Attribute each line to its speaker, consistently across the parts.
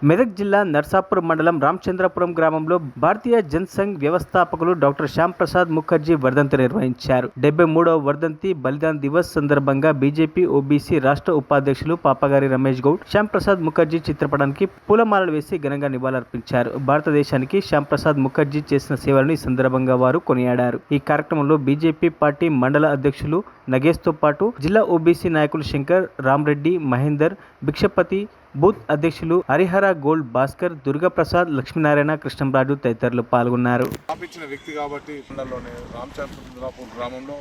Speaker 1: మెదక్ జిల్లా నర్సాపూర్ మండలం రామచంద్రపురం గ్రామంలో భారతీయ జనసంఘ్ వ్యవస్థాపకులు డాక్టర్ శ్యామ్ ప్రసాద్ ముఖర్జీ వర్ధంతి నిర్వహించారు. 73వ వర్ధంతి బలిదాన్ దివస్ సందర్భంగా బీజేపీ ఓబీసీ రాష్ట్ర ఉపాధ్యక్షులు పాపగారి రమేష్ గౌడ్ శ్యామ్ ప్రసాద్ ముఖర్జీ చిత్రపటానికి పూలమాలలు వేసి ఘనంగా నివాళులర్పించారు. భారతదేశానికి శ్యామ్ ప్రసాద్ ముఖర్జీ చేసిన సేవలను ఈ సందర్భంగా వారు కొనియాడారు. ఈ కార్యక్రమంలో బీజేపీ పార్టీ మండల అధ్యక్షులు నగేష్తో పాటు జిల్లా ఓబీసీ నాయకులు శంకర్, రామ్రెడ్డి, మహేందర్, భిక్షపతి, బూత్ అధ్యక్షులు హరిహర, గోల్డ్ భాస్కర్, దుర్గాప్రసాద్, లక్ష్మీనారాయణ, కృష్ణంరాజు తదితరులు పాల్గొన్నారు.
Speaker 2: స్థాపించిన వ్యక్తి కాబట్టి మండలంలోని రామచంద్రపురం గ్రామంలో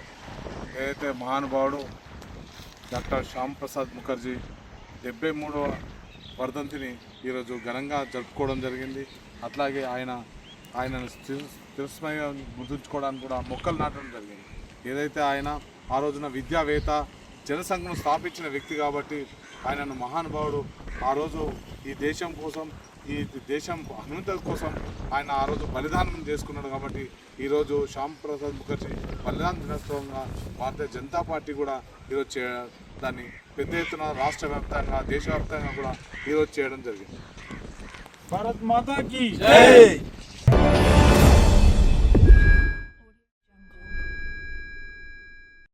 Speaker 2: ఏదైతే మహానుభావుడు డాక్టర్ శ్యామ్ ప్రసాద్ ముఖర్జీ 73వ వర్ధంతిని ఈరోజు ఘనంగా జరుపుకోవడం జరిగింది. అట్లాగే ఆయనను తిరస్మయంగా గుర్తుంచుకోవడానికి కూడా మొక్కలు నాటడం జరిగింది. ఏదైతే ఆయన ఆ రోజున విద్యావేత్త, జనసంఘం స్థాపించిన వ్యక్తి కాబట్టి ఆయనను మహానుభావుడు ఆ రోజు ఈ దేశం కోసం, ఈ దేశం అభివృద్ధి కోసం ఆయన ఆ రోజు బలిదానం చేసుకున్నాడు. కాబట్టి ఈరోజు శ్యామ్ ప్రసాద్ ముఖర్జీ బలిదాన దినోత్సవంగా భారతీయ జనతా పార్టీ కూడా ఈరోజు దాన్ని పెద్ద ఎత్తున రాష్ట్ర వ్యాప్తంగా, దేశవ్యాప్తంగా కూడా ఈరోజు చేయడం జరిగింది.
Speaker 3: భారత్ మాతా కీ జై.